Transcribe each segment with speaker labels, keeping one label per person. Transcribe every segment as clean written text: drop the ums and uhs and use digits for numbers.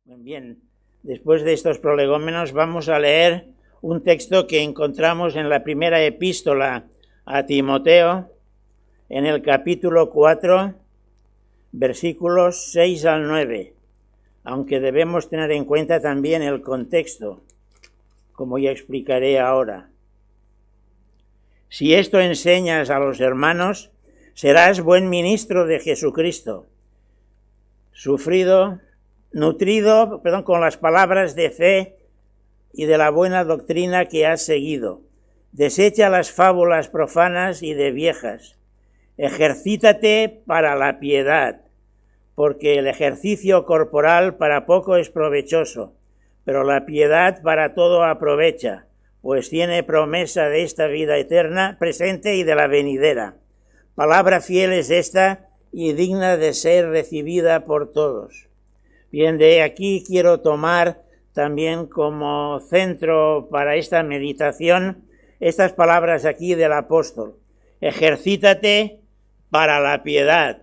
Speaker 1: Bien, después de estos prolegómenos vamos a leer un texto que encontramos en la primera epístola a Timoteo, en el capítulo 4, versículos 6 al 9, aunque debemos tener en cuenta también el contexto, como ya explicaré ahora. Si esto enseñas a los hermanos, serás buen ministro de Jesucristo, nutrido con las palabras de fe y de la buena doctrina que has seguido. Desecha las fábulas profanas y de viejas. Ejercítate para la piedad, porque el ejercicio corporal para poco es provechoso, pero la piedad para todo aprovecha, pues tiene promesa de esta vida eterna presente y de la venidera. Palabra fiel es esta y digna de ser recibida por todos. Bien, de aquí quiero tomar también como centro para esta meditación estas palabras aquí del apóstol. Ejercítate para la piedad,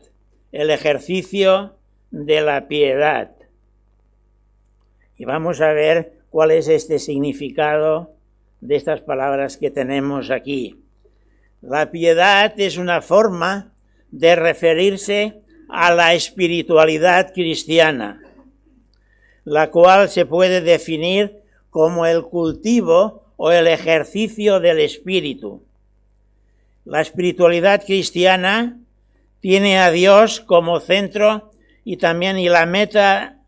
Speaker 1: el ejercicio de la piedad. Y vamos a ver cuál es este significado de estas palabras que tenemos aquí. La piedad es una forma de referirse a la espiritualidad cristiana, la cual se puede definir como el cultivo o el ejercicio del espíritu. La espiritualidad cristiana tiene a Dios como centro y también la meta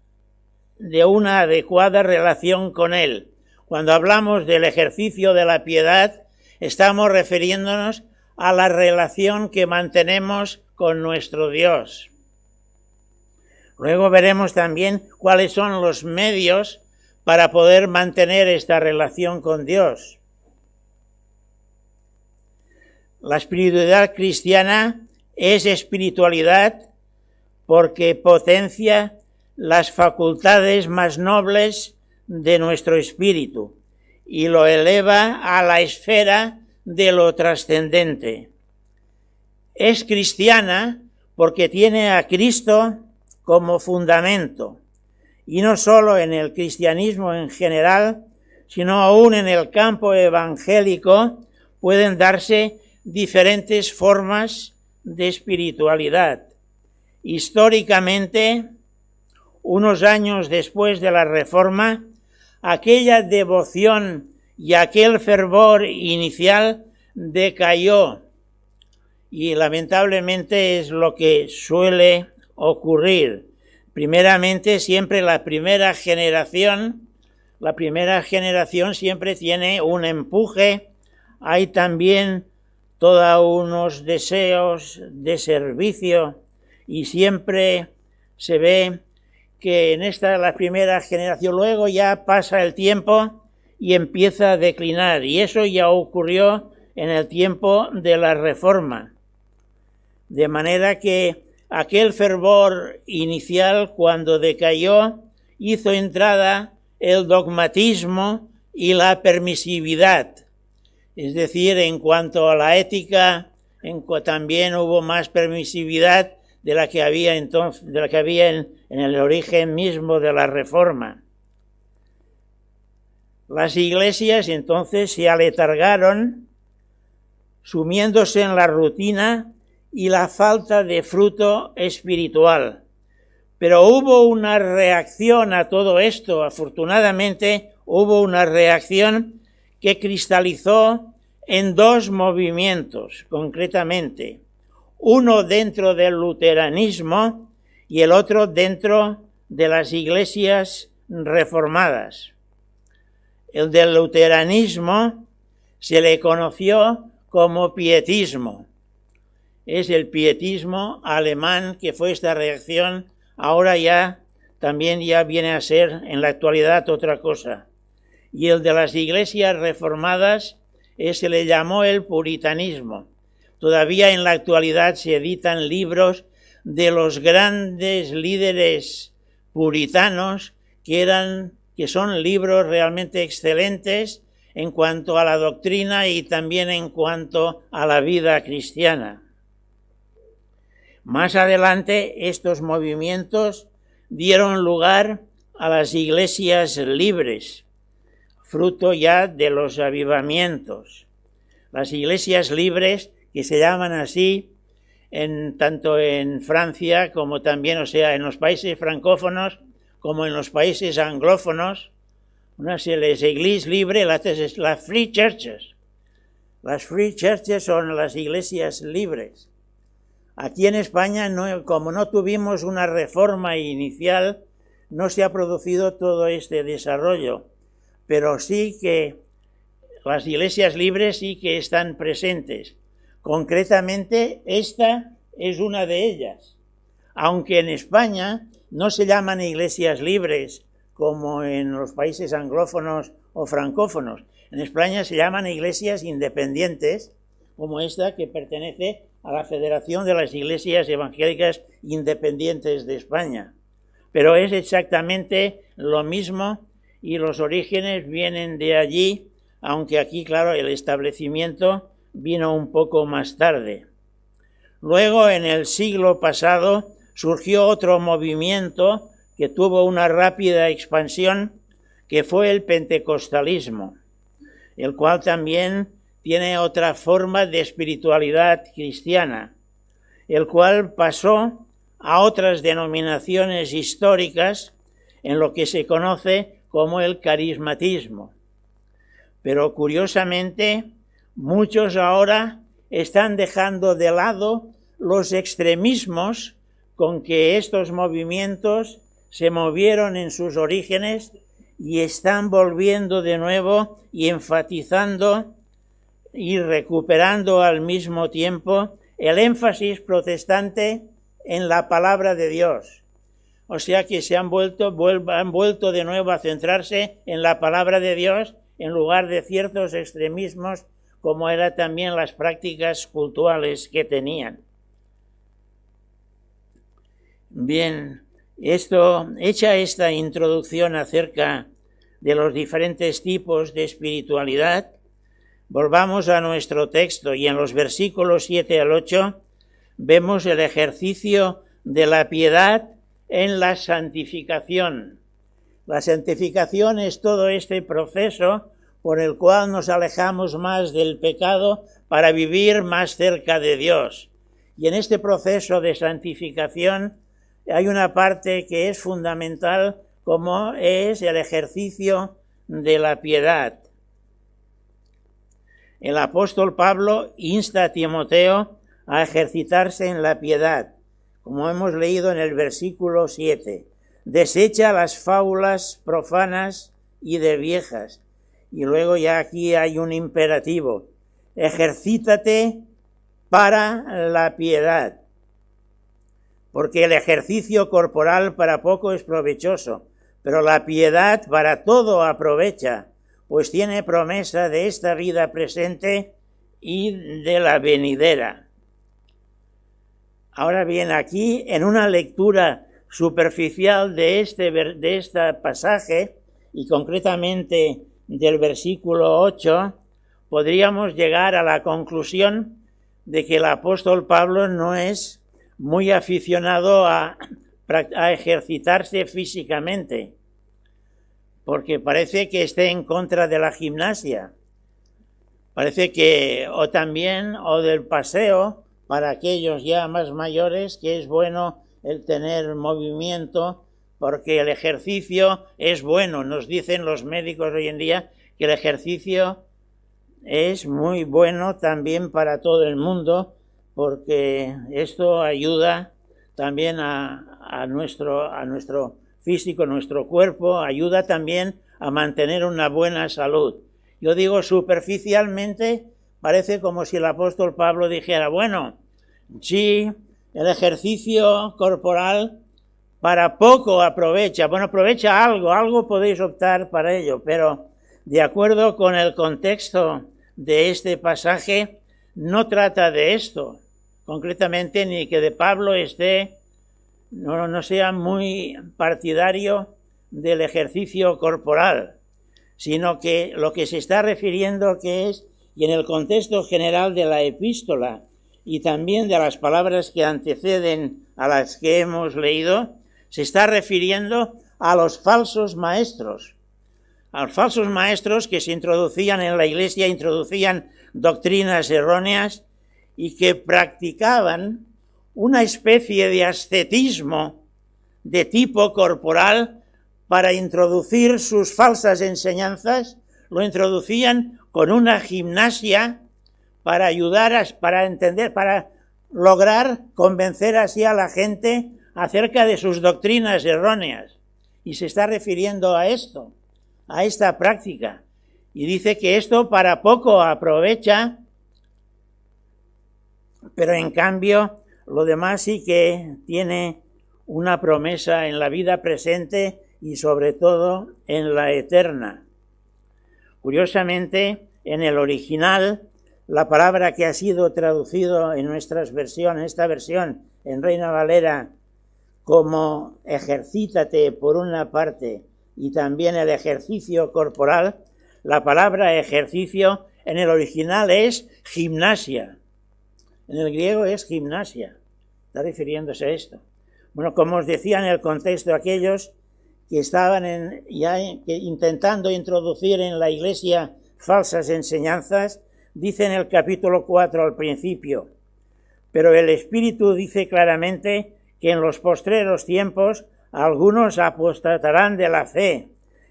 Speaker 1: de una adecuada relación con Él. Cuando hablamos del ejercicio de la piedad, estamos refiriéndonos a la relación que mantenemos con nuestro Dios. Luego veremos también cuáles son los medios para poder mantener esta relación con Dios. La espiritualidad cristiana es espiritualidad porque potencia las facultades más nobles de nuestro espíritu y lo eleva a la esfera de lo trascendente. Es cristiana porque tiene a Cristo como fundamento, y no solo en el cristianismo en general, sino aún en el campo evangélico pueden darse diferentes formas de espiritualidad. Históricamente, unos años después de la Reforma, aquella devoción y aquel fervor inicial decayó, y lamentablemente es lo que suele ocurrir. Primeramente, siempre la primera generación siempre tiene un empuje, hay también todos unos deseos de servicio y siempre se ve que en la primera generación luego ya pasa el tiempo y empieza a declinar, y eso ya ocurrió en el tiempo de la Reforma. De manera que aquel fervor inicial, cuando decayó, hizo entrada el dogmatismo y la permisividad. Es decir, en cuanto a la ética, también hubo más permisividad de la que había entonces, de la que había en el origen mismo de la Reforma. Las iglesias entonces se aletargaron, sumiéndose en la rutina y la falta de fruto espiritual. Pero hubo una reacción a todo esto. Afortunadamente hubo una reacción que cristalizó en dos movimientos, concretamente. Uno dentro del luteranismo y el otro dentro de las iglesias reformadas. El del luteranismo se le conoció como pietismo. Es el pietismo alemán, que fue esta reacción, ahora ya también ya viene a ser en la actualidad otra cosa. Y el de las iglesias reformadas se le llamó el puritanismo. Todavía en la actualidad se editan libros de los grandes líderes puritanos que son libros realmente excelentes en cuanto a la doctrina y también en cuanto a la vida cristiana. Más adelante, estos movimientos dieron lugar a las iglesias libres, fruto ya de los avivamientos. Las iglesias libres, que se llaman así, tanto en Francia como también, o sea, en los países francófonos como en los países anglófonos, las iglesias libres, las free churches. Las free churches son las iglesias libres. Aquí en España, como no tuvimos una reforma inicial, no se ha producido todo este desarrollo, pero sí que las iglesias libres sí que están presentes. Concretamente, esta es una de ellas. Aunque en España no se llaman iglesias libres como en los países anglófonos o francófonos. En España se llaman iglesias independientes, como esta que pertenece a la Federación de las Iglesias Evangélicas Independientes de España. Pero es exactamente lo mismo y los orígenes vienen de allí, aunque aquí, claro, el establecimiento vino un poco más tarde. Luego, en el siglo pasado, surgió otro movimiento que tuvo una rápida expansión, que fue el pentecostalismo, el cual también tiene otra forma de espiritualidad cristiana, el cual pasó a otras denominaciones históricas en lo que se conoce como el carismatismo. Pero curiosamente, muchos ahora están dejando de lado los extremismos con que estos movimientos se movieron en sus orígenes y están volviendo de nuevo y enfatizando y recuperando al mismo tiempo el énfasis protestante en la palabra de Dios. O sea que han vuelto de nuevo a centrarse en la palabra de Dios en lugar de ciertos extremismos como eran también las prácticas cultuales que tenían. Bien, hecha esta introducción acerca de los diferentes tipos de espiritualidad, volvamos a nuestro texto y en los versículos 7 al 8 vemos el ejercicio de la piedad en la santificación. La santificación es todo este proceso por el cual nos alejamos más del pecado para vivir más cerca de Dios. Y en este proceso de santificación hay una parte que es fundamental, como es el ejercicio de la piedad. El apóstol Pablo insta a Timoteo a ejercitarse en la piedad, como hemos leído en el versículo 7. Desecha las fábulas profanas y de viejas. Y luego ya aquí hay un imperativo. Ejercítate para la piedad. Porque el ejercicio corporal para poco es provechoso, pero la piedad para todo aprovecha, pues tiene promesa de esta vida presente y de la venidera. Ahora bien, aquí en una lectura superficial de este pasaje, y concretamente del versículo 8, podríamos llegar a la conclusión de que el apóstol Pablo no es muy aficionado a ejercitarse físicamente, porque parece que esté en contra de la gimnasia. Parece que, o del paseo, para aquellos ya más mayores, que es bueno el tener movimiento, porque el ejercicio es bueno. Nos dicen los médicos hoy en día que el ejercicio es muy bueno también para todo el mundo, porque esto ayuda también a nuestro físico, nuestro cuerpo, ayuda también a mantener una buena salud. Yo digo superficialmente, parece como si el apóstol Pablo dijera, bueno, sí, el ejercicio corporal para poco aprovecha. Bueno, aprovecha algo podéis optar para ello, pero de acuerdo con el contexto de este pasaje, no trata de esto. Concretamente, ni que de Pablo no sea muy partidario del ejercicio corporal, sino que lo que se está refiriendo que es, y en el contexto general de la epístola y también de las palabras que anteceden a las que hemos leído, se está refiriendo a los falsos maestros. A los falsos maestros que se introducían en la Iglesia, introducían doctrinas erróneas y que practicaban una especie de ascetismo de tipo corporal para introducir sus falsas enseñanzas. Lo introducían con una gimnasia para ayudar, para entender, para lograr convencer así a la gente acerca de sus doctrinas erróneas. Y se está refiriendo a esto, a esta práctica. Y dice que esto para poco aprovecha, pero en cambio lo demás sí que tiene una promesa en la vida presente y sobre todo en la eterna. Curiosamente, en el original, la palabra que ha sido traducido en nuestras versiones, esta versión en Reina Valera, como ejercítate por una parte y también el ejercicio corporal, la palabra ejercicio en el original es gimnasia. En el griego es gimnasia. Está refiriéndose a esto. Bueno, como os decía en el contexto, aquellos que estaban intentando introducir en la Iglesia falsas enseñanzas, dice en el capítulo 4 al principio, pero el Espíritu dice claramente que en los postreros tiempos algunos apostatarán de la fe,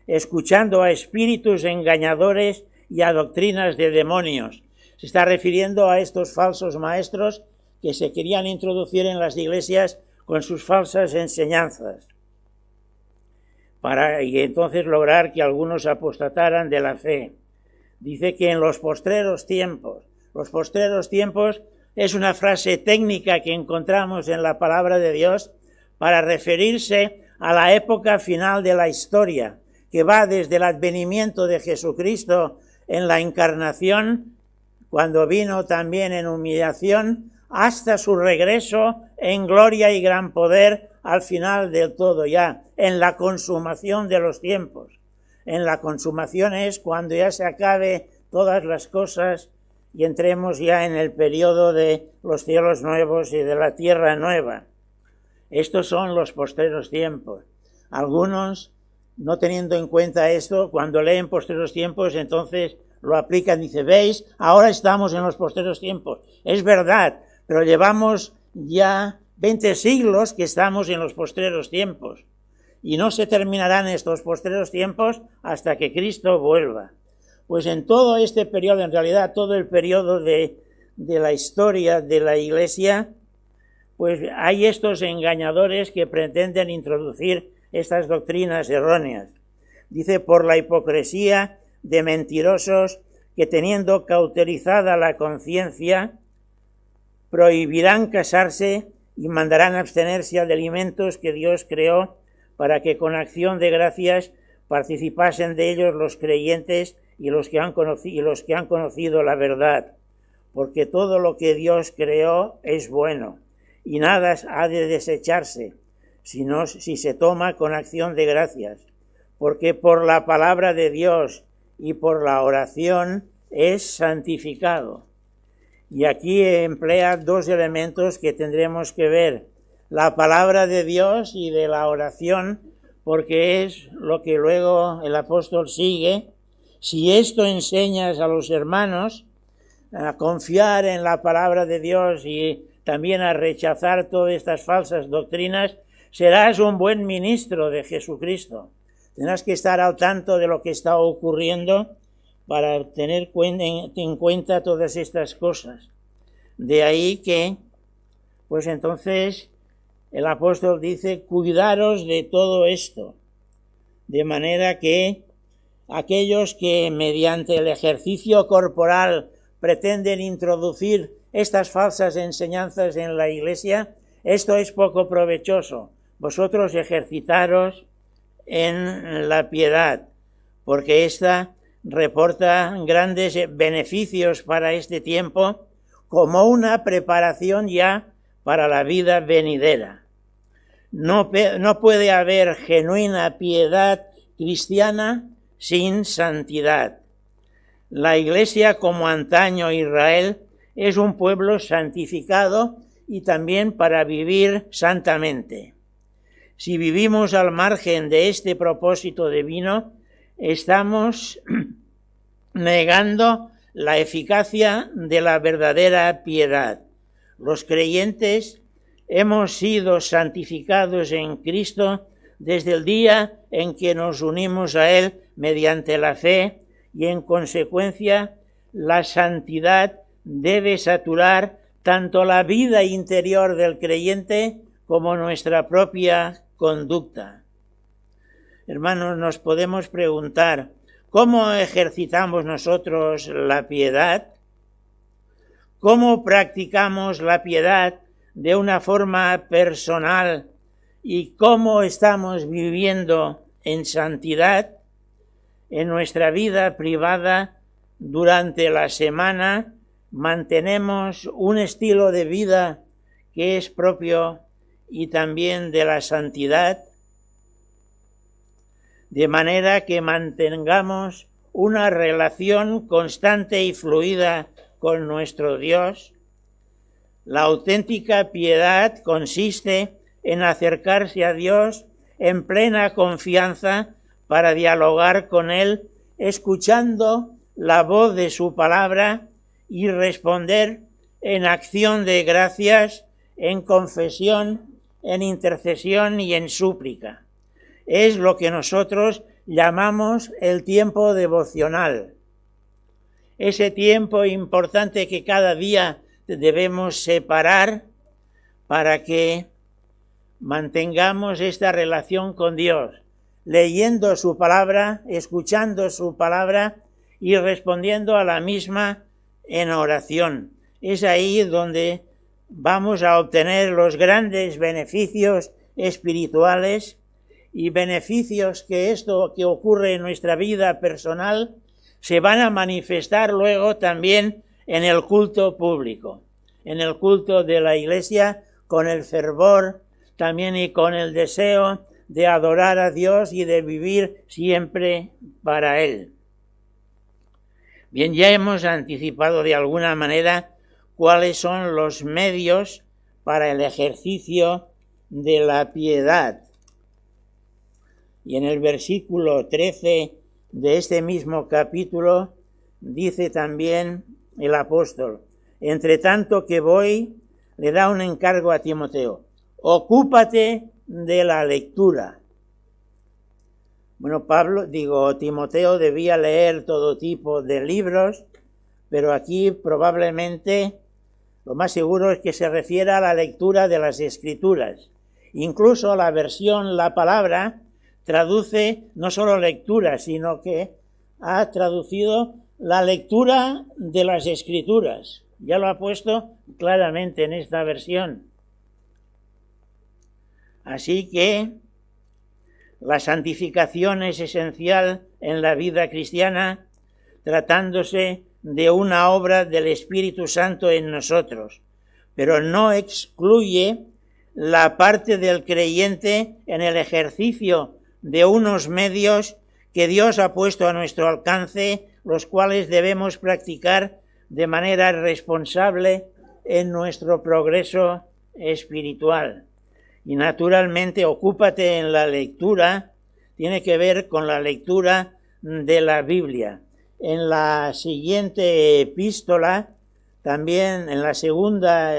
Speaker 1: escuchando a espíritus engañadores y a doctrinas de demonios. Se está refiriendo a estos falsos maestros que se querían introducir en las iglesias con sus falsas enseñanzas, y entonces lograr que algunos apostataran de la fe. Dice que en los postreros tiempos es una frase técnica que encontramos en la palabra de Dios para referirse a la época final de la historia, que va desde el advenimiento de Jesucristo en la encarnación, cuando vino también en humillación, hasta su regreso en gloria y gran poder al final del todo, ya en la consumación de los tiempos. En la consumación es cuando ya se acabe todas las cosas y entremos ya en el periodo de los cielos nuevos y de la tierra nueva. Estos son los postreros tiempos. Algunos, no teniendo en cuenta esto, cuando leen postreros tiempos, entonces lo aplican y dice, ¿veis? Ahora estamos en los postreros tiempos. Es verdad, pero llevamos ya 20 siglos que estamos en los postreros tiempos. Y no se terminarán estos postreros tiempos hasta que Cristo vuelva. Pues en todo este periodo, en realidad todo el periodo de la historia de la Iglesia, pues hay estos engañadores que pretenden introducir estas doctrinas erróneas. Dice, por la hipocresía de mentirosos que teniendo cauterizada la conciencia, prohibirán casarse y mandarán abstenerse de alimentos que Dios creó para que con acción de gracias participasen de ellos los creyentes y los que han conocido la verdad, porque todo lo que Dios creó es bueno, y nada ha de desecharse, sino si se toma con acción de gracias, porque por la palabra de Dios y por la oración es santificado. Y aquí emplea dos elementos que tendremos que ver, la palabra de Dios y de la oración, porque es lo que luego el apóstol sigue. Si esto enseñas a los hermanos a confiar en la palabra de Dios y también a rechazar todas estas falsas doctrinas, serás un buen ministro de Jesucristo. Tendrás que estar al tanto de lo que está ocurriendo para tener en cuenta todas estas cosas. De ahí que, pues entonces, el apóstol dice, cuidaros de todo esto, de manera que aquellos que mediante el ejercicio corporal pretenden introducir estas falsas enseñanzas en la Iglesia, esto es poco provechoso. Vosotros ejercitaros en la piedad, porque ésta reporta grandes beneficios para este tiempo como una preparación ya para la vida venidera. No puede haber genuina piedad cristiana sin santidad. La Iglesia, como antaño Israel, es un pueblo santificado y también para vivir santamente. Si vivimos al margen de este propósito divino, estamos negando la eficacia de la verdadera piedad. Los creyentes hemos sido santificados en Cristo desde el día en que nos unimos a Él mediante la fe, y en consecuencia la santidad debe saturar tanto la vida interior del creyente como nuestra propia conducta. Hermanos, nos podemos preguntar, ¿cómo ejercitamos nosotros la piedad? ¿Cómo practicamos la piedad de una forma personal y cómo estamos viviendo en santidad en nuestra vida privada durante la semana? ¿Mantenemos un estilo de vida que es propio y también de la santidad? De manera que mantengamos una relación constante y fluida con nuestro Dios. La auténtica piedad consiste en acercarse a Dios en plena confianza para dialogar con Él, escuchando la voz de su palabra y responder en acción de gracias, en confesión, en intercesión y en súplica. Es lo que nosotros llamamos el tiempo devocional. Ese tiempo importante que cada día debemos separar para que mantengamos esta relación con Dios, leyendo su palabra, escuchando su palabra y respondiendo a la misma en oración. Es ahí donde vamos a obtener los grandes beneficios espirituales y beneficios que esto que ocurre en nuestra vida personal se van a manifestar luego también en el culto público, en el culto de la Iglesia, con el fervor también y con el deseo de adorar a Dios y de vivir siempre para Él. Bien, ya hemos anticipado de alguna manera cuáles son los medios para el ejercicio de la piedad. Y en el versículo 13 de este mismo capítulo dice también el apóstol: entre tanto que voy, le da un encargo a Timoteo: ocúpate de la lectura. Bueno, Timoteo debía leer todo tipo de libros, pero aquí probablemente lo más seguro es que se refiere a la lectura de las Escrituras. Incluso la versión La Palabra traduce no solo lectura, sino que ha traducido la lectura de las Escrituras. Ya lo ha puesto claramente en esta versión. Así que la santificación es esencial en la vida cristiana, tratándose de una obra del Espíritu Santo en nosotros, pero no excluye la parte del creyente en el ejercicio de unos medios que Dios ha puesto a nuestro alcance, los cuales debemos practicar de manera responsable en nuestro progreso espiritual. Y naturalmente, ocúpate en la lectura, tiene que ver con la lectura de la Biblia. En la siguiente epístola, también en la segunda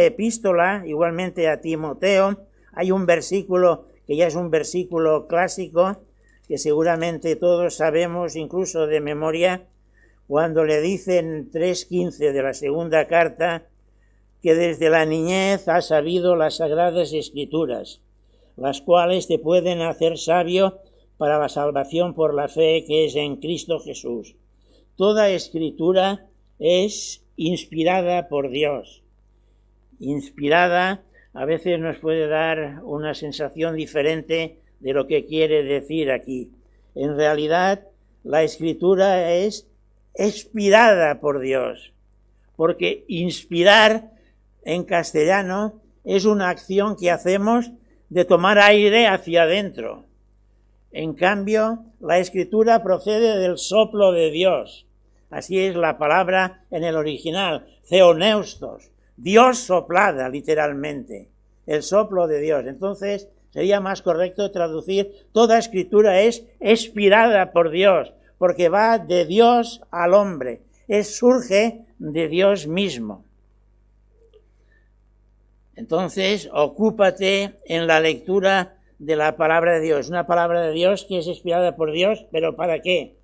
Speaker 1: epístola, igualmente a Timoteo, hay un versículo que ya es un versículo clásico, que seguramente todos sabemos incluso de memoria, cuando le dicen 3:15 de la segunda carta, que desde la niñez has sabido las sagradas Escrituras, las cuales te pueden hacer sabio para la salvación por la fe que es en Cristo Jesús. Toda Escritura es inspirada por Dios. Inspirada a veces nos puede dar una sensación diferente de lo que quiere decir aquí. En realidad, la Escritura es inspirada por Dios, porque inspirar en castellano es una acción que hacemos de tomar aire hacia adentro. En cambio, la Escritura procede del soplo de Dios. Así es la palabra en el original, theoneustos. Dios soplada, literalmente, el soplo de Dios. Entonces sería más correcto traducir: toda escritura es inspirada por Dios, porque va de Dios al hombre, surge de Dios mismo. Entonces, ocúpate en la lectura de la palabra de Dios, una palabra de Dios que es inspirada por Dios, ¿pero para qué?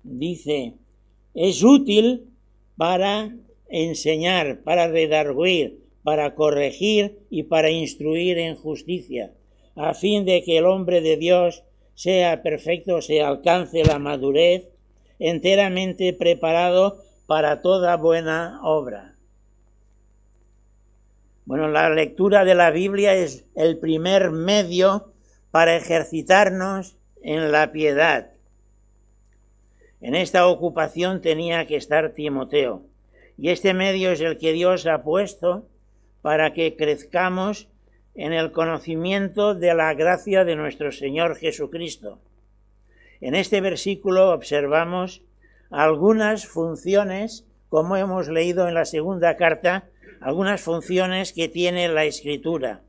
Speaker 1: Dice, es útil para enseñar, para redarguir, para corregir y para instruir en justicia, a fin de que el hombre de Dios sea perfecto, se alcance la madurez, enteramente preparado para toda buena obra. Bueno, la lectura de la Biblia es el primer medio para ejercitarnos en la piedad. En esta ocupación tenía que estar Timoteo, y este medio es el que Dios ha puesto para que crezcamos en el conocimiento de la gracia de nuestro Señor Jesucristo. En este versículo observamos algunas funciones, como hemos leído en la segunda carta, algunas funciones que tiene la Escritura.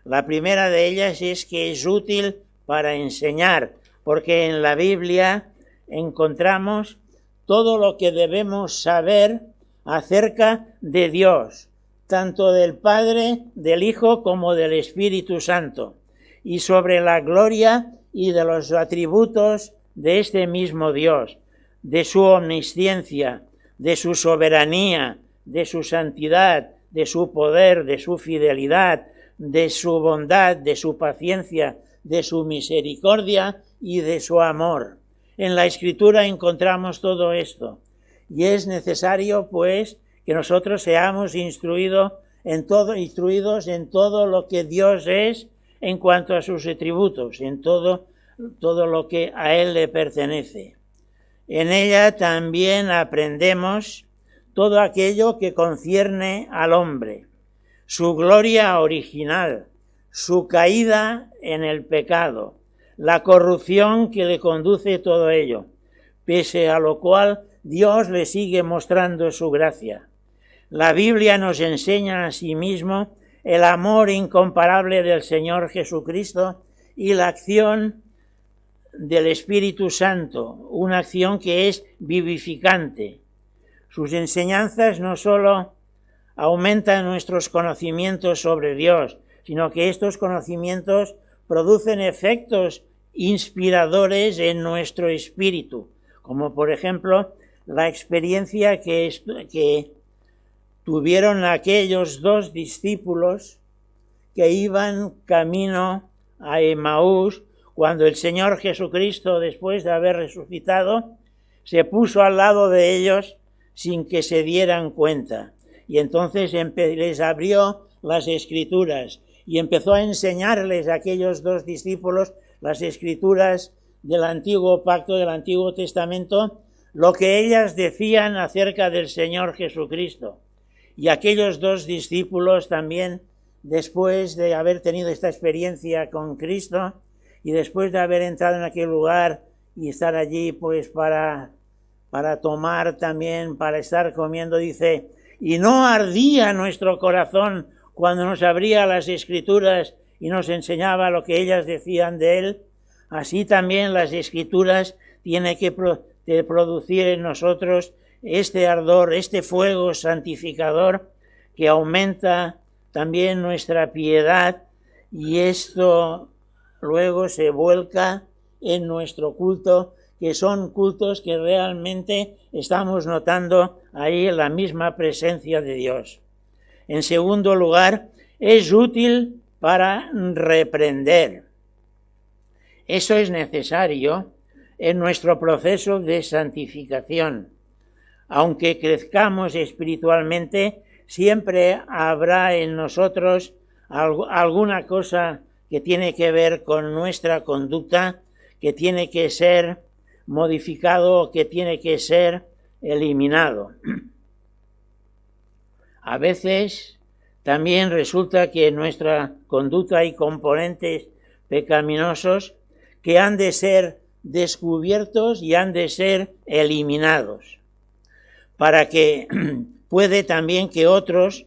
Speaker 1: La primera de ellas es que es útil para enseñar, porque en la Biblia encontramos todo lo que debemos saber acerca de Dios, tanto del Padre, del Hijo, como del Espíritu Santo, y sobre la gloria y de los atributos de este mismo Dios, de su omnisciencia, de su soberanía, de su santidad, de su poder, de su fidelidad, de su bondad, de su paciencia, de su misericordia y de su amor. En la Escritura encontramos todo esto, y es necesario, pues, que nosotros seamos instruidos en todo lo que Dios es en cuanto a sus atributos, en todo lo que a Él le pertenece. En ella también aprendemos todo aquello que concierne al hombre, su gloria original, su caída en el pecado, la corrupción que le conduce todo ello, pese a lo cual Dios le sigue mostrando su gracia. La Biblia nos enseña asimismo el amor incomparable del Señor Jesucristo y la acción del Espíritu Santo, una acción que es vivificante. Sus enseñanzas no solo aumentan nuestros conocimientos sobre Dios, sino que estos conocimientos producen efectos inspiradores en nuestro espíritu, como por ejemplo la experiencia que tuvieron aquellos dos discípulos que iban camino a Emaús, cuando el Señor Jesucristo, después de haber resucitado, se puso al lado de ellos sin que se dieran cuenta. Y entonces les abrió las Escrituras y empezó a enseñarles a aquellos dos discípulos las Escrituras del Antiguo Pacto, del Antiguo Testamento, lo que ellas decían acerca del Señor Jesucristo. Y aquellos dos discípulos también, después de haber tenido esta experiencia con Cristo y después de haber entrado en aquel lugar y estar allí pues para tomar también, para estar comiendo, dice, y no ardía nuestro corazón cuando nos abría las Escrituras y nos enseñaba lo que ellas decían de Él. Así también las Escrituras tienen que producir en nosotros este ardor, este fuego santificador que aumenta también nuestra piedad, y esto luego se vuelca en nuestro culto, que son cultos que realmente estamos notando ahí la misma presencia de Dios. En segundo lugar, es útil para reprender. Eso es necesario en nuestro proceso de santificación. Aunque crezcamos espiritualmente, siempre habrá en nosotros alguna cosa que tiene que ver con nuestra conducta, que tiene que ser modificado, que tiene que ser eliminado. A veces también resulta que en nuestra conducta hay componentes pecaminosos que han de ser descubiertos y han de ser eliminados, para que puede también que otros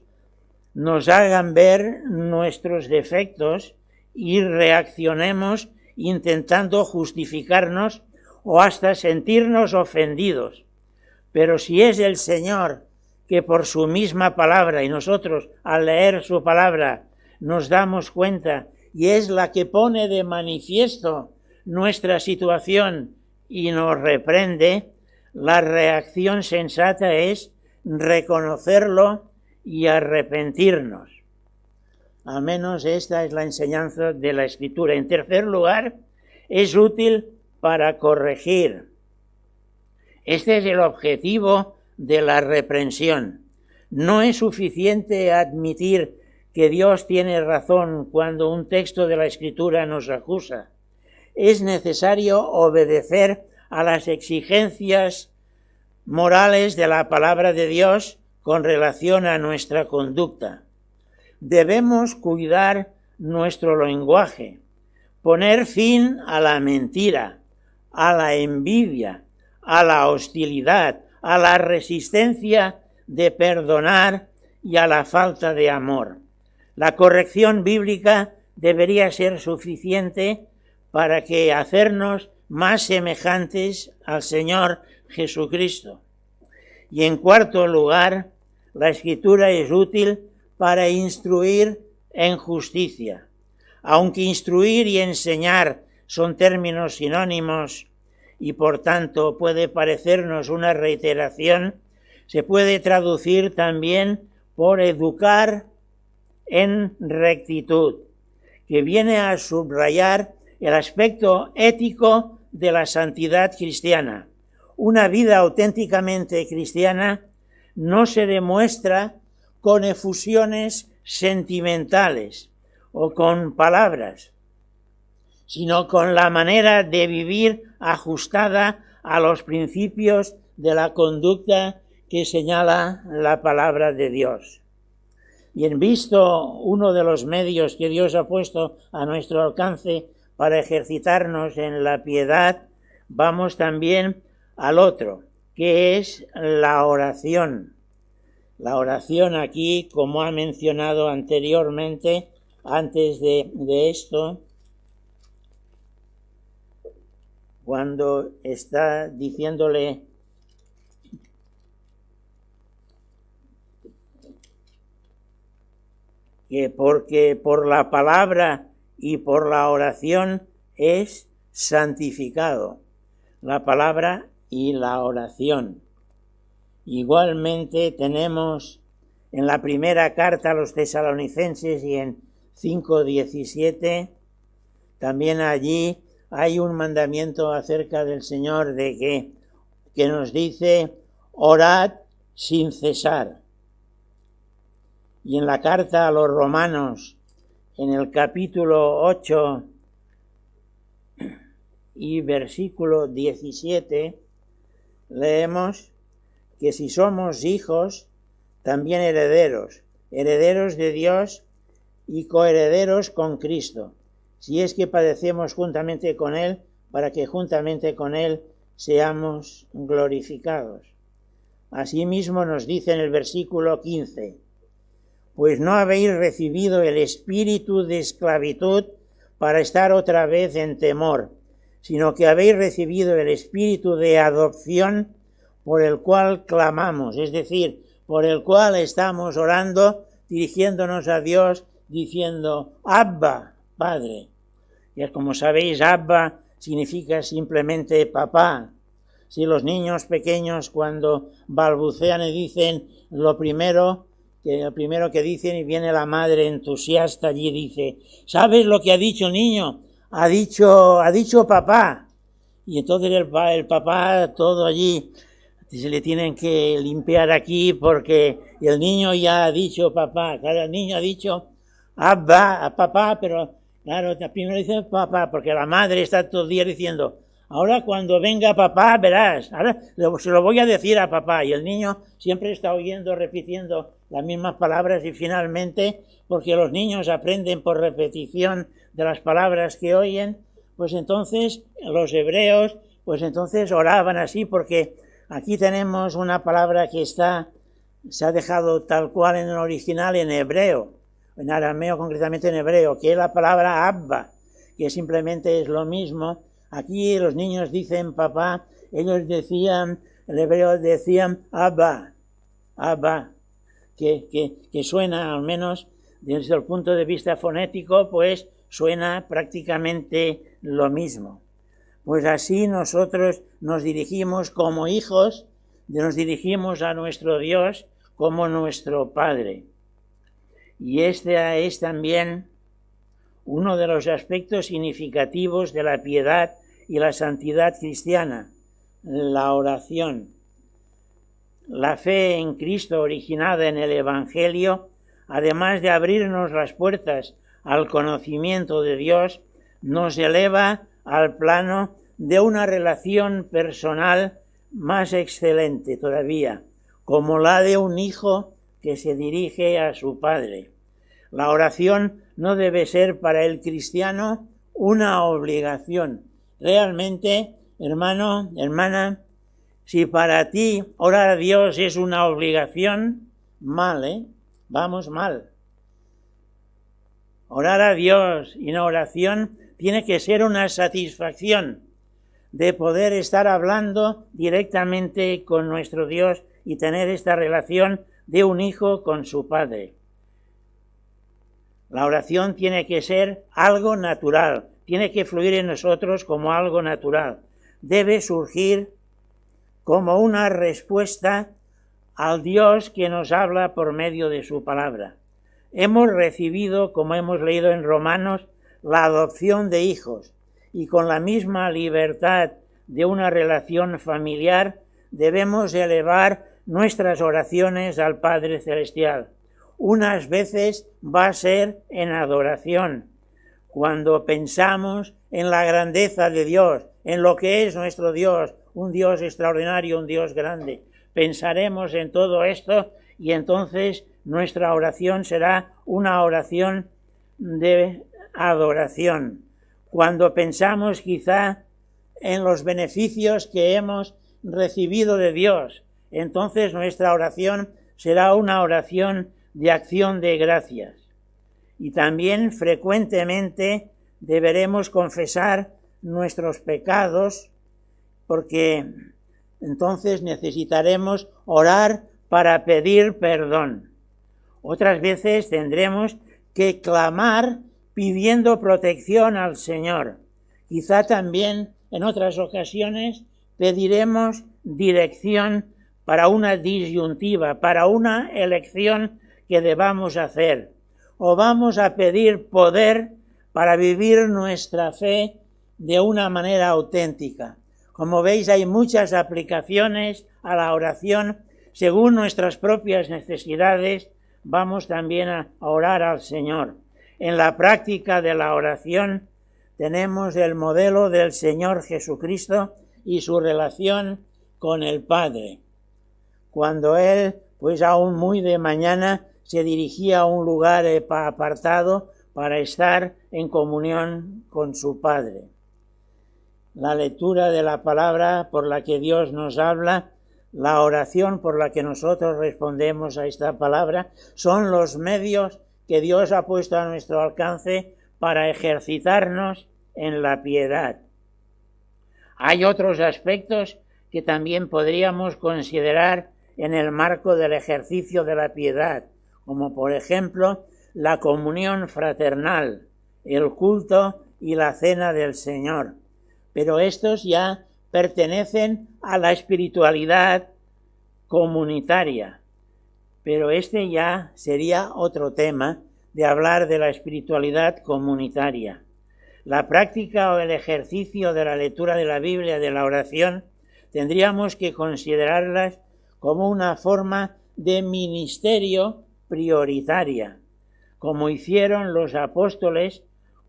Speaker 1: nos hagan ver nuestros defectos y reaccionemos intentando justificarnos o hasta sentirnos ofendidos. Pero si es el Señor que por su misma palabra, y nosotros al leer su palabra nos damos cuenta, y es la que pone de manifiesto nuestra situación y nos reprende, la reacción sensata es reconocerlo y arrepentirnos. Al menos esta es la enseñanza de la Escritura. En tercer lugar, es útil para corregir. Este es el objetivo de la reprensión. No es suficiente admitir que Dios tiene razón cuando un texto de la Escritura nos acusa. Es necesario obedecer a las exigencias morales de la palabra de Dios con relación a nuestra conducta. Debemos cuidar nuestro lenguaje, poner fin a la mentira, a la envidia, a la hostilidad, a la resistencia de perdonar y a la falta de amor. La corrección bíblica debería ser suficiente para que hacernos más semejantes al Señor Jesucristo. Y en cuarto lugar, la Escritura es útil para instruir en justicia. Aunque instruir y enseñar son términos sinónimos y por tanto puede parecernos una reiteración, se puede traducir también por educar en rectitud, que viene a subrayar el aspecto ético de la santidad cristiana. Una vida auténticamente cristiana no se demuestra con efusiones sentimentales o con palabras, sino con la manera de vivir ajustada a los principios de la conducta que señala la palabra de Dios. Y en visto uno de los medios que Dios ha puesto a nuestro alcance para ejercitarnos en la piedad, vamos también al otro, que es la oración. La oración aquí, como ha mencionado anteriormente, antes de esto, cuando está diciéndole que porque por la palabra y por la oración es santificado. La palabra y la oración. Igualmente tenemos en la primera carta a los tesalonicenses y en 5:17, también allí hay un mandamiento acerca del Señor de que nos dice, orad sin cesar. Y en la carta a los romanos, en el capítulo 8 y versículo 17, leemos que si somos hijos, también herederos, herederos de Dios y coherederos con Cristo, si es que padecemos juntamente con Él, para que juntamente con Él seamos glorificados. Asimismo nos dice en el versículo 15, pues no habéis recibido el espíritu de esclavitud para estar otra vez en temor, sino que habéis recibido el espíritu de adopción por el cual clamamos, es decir, por el cual estamos orando, dirigiéndonos a Dios, diciendo, Abba, Padre. Y como sabéis, Abba significa simplemente papá. Si los niños pequeños cuando balbucean y dicen lo primero que dicen y viene la madre entusiasta allí y dice, ¿sabes lo que ha dicho el niño? Ha dicho papá. Y entonces el papá todo allí se le tienen que limpiar aquí porque el niño ya ha dicho papá. Claro, el niño ha dicho Abba, a papá, pero claro, primero dice papá porque la madre está todo el día diciendo, ahora cuando venga papá verás, ahora se lo voy a decir a papá. Y el niño siempre está oyendo, repitiendo las mismas palabras y finalmente, porque los niños aprenden por repetición de las palabras que oyen, pues entonces los hebreos, pues entonces oraban así, porque aquí tenemos una palabra que está se ha dejado tal cual en el original en hebreo, en arameo concretamente en hebreo, que es la palabra Abba, que simplemente es lo mismo. Aquí los niños dicen papá, ellos decían, el hebreo decían Abba, Abba, que suena, al menos desde el punto de vista fonético, pues suena prácticamente lo mismo. Pues así nosotros nos dirigimos como hijos, nos dirigimos a nuestro Dios como nuestro Padre. Y este es también uno de los aspectos significativos de la piedad y la santidad cristiana, la oración. La fe en Cristo originada en el Evangelio, además de abrirnos las puertas al conocimiento de Dios, nos eleva al plano de una relación personal más excelente todavía, como la de un hijo que se dirige a su padre. La oración no debe ser para el cristiano una obligación. Realmente, hermano, hermana, si para ti orar a Dios es una obligación, mal, vamos mal. Orar a Dios y una oración tiene que ser una satisfacción de poder estar hablando directamente con nuestro Dios y tener esta relación de un hijo con su padre. La oración tiene que ser algo natural, tiene que fluir en nosotros como algo natural. Debe surgir como una respuesta al Dios que nos habla por medio de su palabra. Hemos recibido, como hemos leído en Romanos, la adopción de hijos, y con la misma libertad de una relación familiar debemos elevar nuestras oraciones al Padre Celestial. Unas veces va a ser en adoración, cuando pensamos en la grandeza de Dios, en lo que es nuestro Dios, un Dios extraordinario, un Dios grande. Pensaremos en todo esto y entonces nuestra oración será una oración de adoración. Cuando pensamos quizá en los beneficios que hemos recibido de Dios, entonces nuestra oración será una oración de acción de gracias. Y también frecuentemente deberemos confesar nuestros pecados, porque entonces necesitaremos orar para pedir perdón. Otras veces tendremos que clamar pidiendo protección al Señor. Quizá también en otras ocasiones pediremos dirección para una disyuntiva, para una elección que debamos hacer. O vamos a pedir poder para vivir nuestra fe de una manera auténtica. Como veis, hay muchas aplicaciones a la oración. Según nuestras propias necesidades, vamos también a orar al Señor. En la práctica de la oración tenemos el modelo del Señor Jesucristo y su relación con el Padre. Cuando Él, pues aún muy de mañana, se dirigía a un lugar apartado para estar en comunión con su Padre. La lectura de la palabra por la que Dios nos habla, la oración por la que nosotros respondemos a esta palabra, son los medios que Dios ha puesto a nuestro alcance para ejercitarnos en la piedad. Hay otros aspectos que también podríamos considerar en el marco del ejercicio de la piedad, como por ejemplo la comunión fraternal, el culto y la cena del Señor. Pero estos ya pertenecen a la espiritualidad comunitaria. Pero este ya sería otro tema de hablar de la espiritualidad comunitaria. La práctica o el ejercicio de la lectura de la Biblia, de la oración, tendríamos que considerarlas como una forma de ministerio prioritaria, como hicieron los apóstoles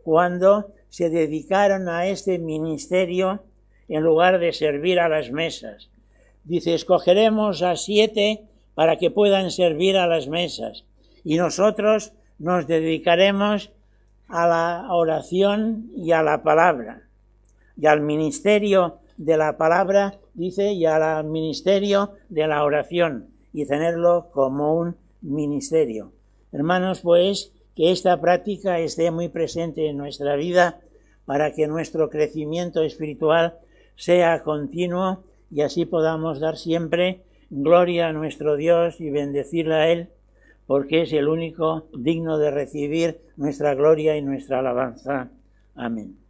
Speaker 1: cuando se dedicaron a este ministerio en lugar de servir a las mesas. Dice, escogeremos a 7 para que puedan servir a las mesas y nosotros nos dedicaremos a la oración y a la palabra y al ministerio de la palabra, dice, y al ministerio de la oración. y tenerlo como un ministerio. Hermanos, pues, que esta práctica esté muy presente en nuestra vida para que nuestro crecimiento espiritual sea continuo y así podamos dar siempre gloria a nuestro Dios y bendecirle a Él, porque es el único digno de recibir nuestra gloria y nuestra alabanza. Amén.